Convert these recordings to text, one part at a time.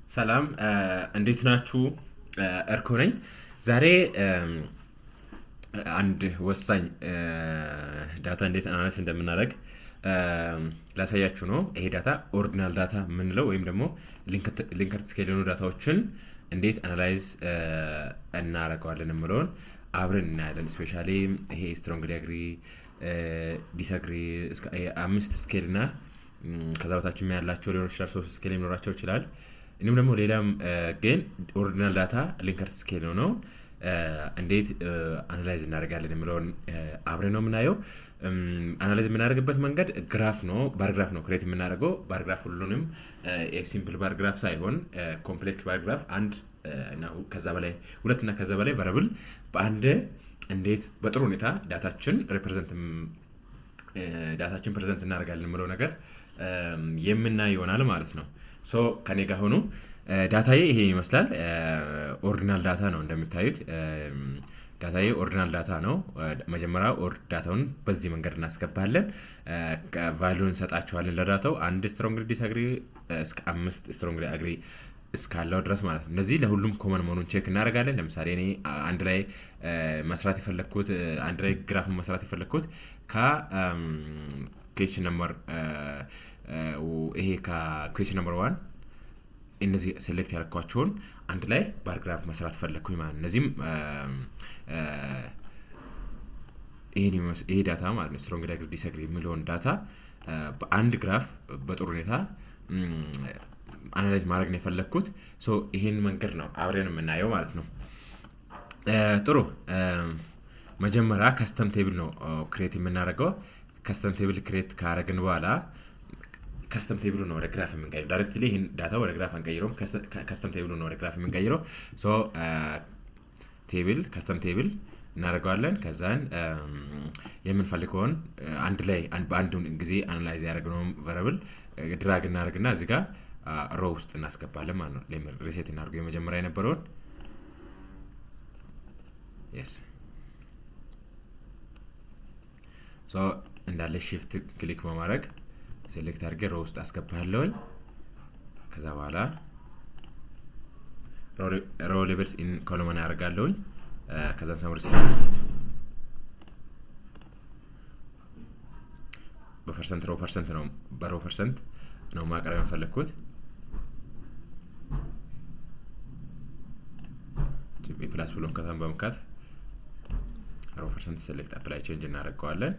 ሰላም እንዴት ናችሁ? እርኮ ነኝ። ዛሬ አንድ ወሳኝ ዳታ እንዴት አናላይዝ እንደምናደርግ ላሳያችሁ ነው። ይሄ ዳታ ኦርዲናል ዳታ የምንለው ወይም ደግሞ ሊንከርድ ስኬል የሆኑ ዳታዎችን እንዴት አናላይዝ እናደርገዋለን የምለውን አብረን እናያለን። ስፔሻሊ ይሄ ስትሮንግሊ አግሪ፣ ዲስአግሪ እስከ 5 ስኬል እና ከዛ በታችም ያላቸው ሊሆን ይችላል፣ 3 ስኬል ሊኖራቸው ይችላል። እንዲሁም ደግሞ ሌላም ግን ኦሪጂናል ዳታ ሊንከርድ ስኬል ነው እንዴት አናላይዝ እናደርጋለን የሚለውን አብረን ነው የምናየው። አናላይዝ የምናደርግበት መንገድ ግራፍ ነው፣ ባር ግራፍ ነው ክሬት የምናደርገው። ባር ግራፍ ሁሉንም ሲምፕል ባር ግራፍ ሳይሆን ኮምፕሌክስ ባር ግራፍ አንድ እና ከዛ በላይ ሁለት እና ከዛ በላይ ቫሪያብል በአንድ እንዴት በጥሩ ሁኔታ ዳታችን ፕሬዘንት እናደርጋለን የምለው ነገር የምናይ ይሆናል ማለት ነው። ሶ ከኔ ጋር ሆኑ። ዳታዬ ይሄ ይመስላል። ኦርዲናል ዳታ ነው እንደምታዩት። ዳታዬ ኦርዲናል ዳታ ነው። መጀመሪያ ዳታውን በዚህ መንገድ እናስገባለን። ቫልዩን እንሰጣቸዋለን ለዳታው አንድ ስትሮንግሊ ዲስአግሪ እስከ 5 ስትሮንግሊ አግሪ እስካለው ድረስ ማለት ነው። እነዚህ ለሁሉም ኮመን መሆኑን ቼክ እናደርጋለን። ለምሳሌ እኔ አንድ ላይ መስራት የፈለግኩት አንድ ላይ ግራፍን መስራት የፈለግኩት ከኩዌስችን ነምበር ይሄ ከኩዌስችን ነምበር 1 እነዚህ ሴሌክት ያደረኳቸውን አንድ ላይ ባር ግራፍ መስራት ፈለግኩኝ ማለት ነው። እነዚህም ይሄ ዳታ ማለት ነው ስትሮንግሊ አግሪ ዲስአግሪ የሚለውን ዳታ በአንድ ግራፍ በጥሩ ሁኔታ አናላይዝ ማድረግ ነው የፈለግኩት። ሶ ይሄን መንገድ ነው አብረን የምናየው ማለት ነው። ጥሩ። መጀመሪያ ከስተም ቴብል ነው ክሬት የምናደርገው። ከስተም ቴብል ክሬት ካደረግን በኋላ ከስተም ቴብሉ ነው ወደ ግራፍ የምንቀይረው። ዳይሬክትሊ ይሄን ዳታ ወደ ግራፍ አንቀይረውም። ከስተም ቴብሉ ነው ወደ ግራፍ የምንቀይረው። ሶ ቴብል ከስተም ቴብል እናደርገዋለን። ከዛን የምንፈልገውን አንድ ላይ በአንድ ጊዜ አናላይዝ ያደረግነውን ቫሪያብል ድራግ እናደርግና እዚህ ጋር ሮ ውስጥ እናስገባለን ማለት ነው። ሪሴት እናደርገው የመጀመሪያ የነበረውን yes ሶ እንዳለ shift ክሊክ በማድረግ ሴሌክት አድርጌ ሮ ውስጥ አስገባለሁኝ። ከዛ በኋላ ሮ ሌቨልስ ኢን ኮሎመን ያደርጋለሁኝ። ከዛ ሳምሪ ስታተስ በፐርሰንት ሮ ፐርሰንት ነው በሮ ፐርሰንት ነው ማቅረብ የፈለኩት። ፕላስ ብሎም ከታም በመካት ሮ ፐርሰንት ሴሌክት አፕላይ ቼንጅ እናደርገዋለን።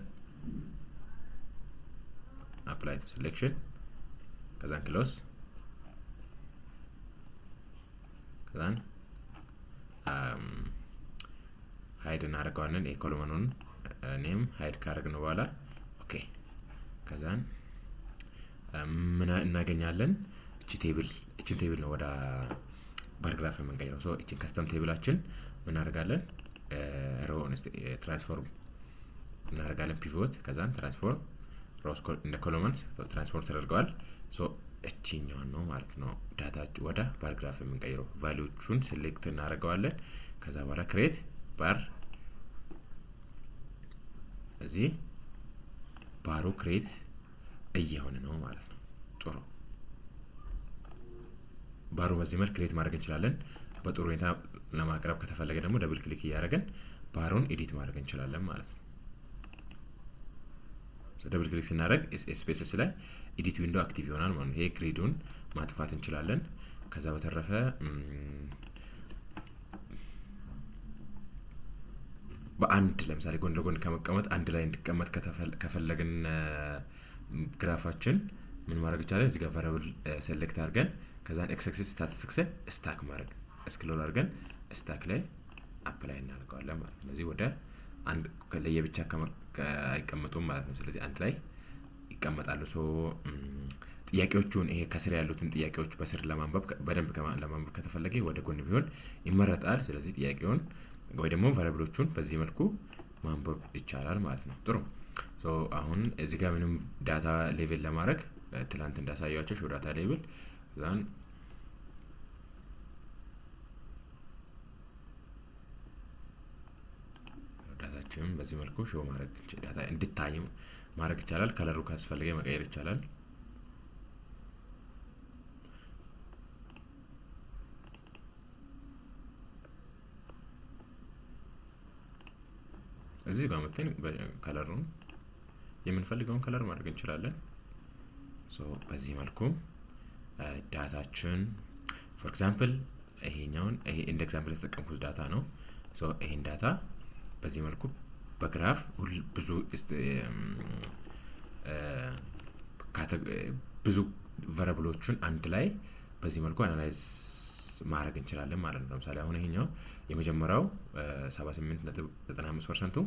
apply to selection ከዛን ክሎስ ከዛን ሃይድ እናደርገዋለን። የኮሎመኑን ኔም ሃይድ ካደረግን በኋላ ኦኬ። ከዛን ምን እናገኛለን? እቺን ቴብል ነው ወደ ባር ግራፍ የምንቀይረው። ሶ እቺን ከስተም ቴብላችን ምን እናደርጋለን? ሮ ትራንስፎርም እናደርጋለን። ፒቮት ከዛን ትራንስፎርም ሮስ እንደ ኮሎመንስ ትራንስፎርም ተደርገዋል። ሶ እቺኛው ነው ማለት ነው ዳታችን ወደ ባር ግራፍ የምንቀይረው። ቫልዩዎቹን ሴሌክት እናደርገዋለን። ከዛ በኋላ ክሬት ባር እዚህ ባሩ ክሬት እየሆነ ነው ማለት ነው። ጥሩ። ባሩ በዚህ መልክ ክሬት ማድረግ እንችላለን። በጥሩ ሁኔታ ለማቅረብ ከተፈለገ ደግሞ ደብል ክሊክ እያደረግን ባሩን ኤዲት ማድረግ እንችላለን ማለት ነው። ደብል ክሊክ ስናደርግ ስፔስስ ላይ ኤዲት ዊንዶ አክቲቭ ይሆናል ማለት ነው። ይሄ ግሪዱን ማጥፋት እንችላለን። ከዛ በተረፈ በአንድ ለምሳሌ ጎን ለጎን ከመቀመጥ አንድ ላይ እንዲቀመጥ ከፈለግን ግራፋችን ምን ማድረግ ይቻላል? እዚህ ጋር ቫሪያብል ሴሌክት አድርገን ከዛን ኤክስ አክሲስ ስታቲስቲክስን ስታክ ማድረግ ስክሮል አድርገን ስታክ ላይ አፕላይ እናደርገዋለን ማለት ነው። ስለዚህ ወደ አንድ ለየብቻ አይቀመጡም ማለት ነው። ስለዚህ አንድ ላይ ይቀመጣሉ። ሶ ጥያቄዎቹን ይሄ ከስር ያሉትን ጥያቄዎች በስር ለማንበብ በደንብ ለማንበብ ከተፈለገ ወደ ጎን ቢሆን ይመረጣል። ስለዚህ ጥያቄውን ወይ ደግሞ ቫሪያብሎቹን በዚህ መልኩ ማንበብ ይቻላል ማለት ነው። ጥሩ። ሶ አሁን እዚህ ጋር ምንም ዳታ ሌቭል ለማድረግ ትላንት እንዳሳያችሁ ሾው ዳታ ሌቭል ዛን ዳታችንን በዚህ መልኩ ሾው ማድረግ ዳታ እንድታይ ማድረግ ይቻላል። ከለሩ ካስፈለገ መቀየር ይቻላል። እዚህ ጋር መጥተን ከለሩን የምንፈልገውን ከለር ማድረግ እንችላለን። ሶ በዚህ መልኩ ዳታችን ፎር ኤግዛምፕል ይሄኛውን እንደ ኤግዛምፕል የተጠቀምኩት ዳታ ነው። ሶ ይሄን ዳታ በዚህ መልኩ በግራፍ ብዙ ብዙ ቫሪያብሎችን አንድ ላይ በዚህ መልኩ አናላይዝ ማድረግ እንችላለን ማለት ነው። ለምሳሌ አሁን ይሄኛው የመጀመሪያው 78.95%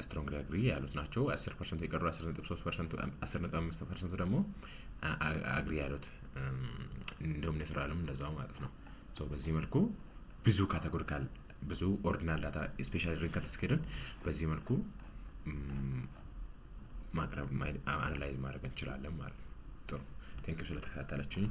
ስትሮንግሊ አግሪ ያሉት ናቸው። 10% የቀሩ 10.3% 10.5% ደግሞ አግሪ ያሉት እንደውም ኔትራልም እንደዛው ማለት ነው። ሶ በዚህ መልኩ ብዙ ካቴጎሪካል ብዙ ኦርዲናል ዳታ ስፔሻሊ ሊንከር ስኬልን በዚህ መልኩ ማቅረብ አናላይዝ ማድረግ እንችላለን ማለት ነው። ጥሩ ቴንክ ዩ ስለተከታተላችሁኝ።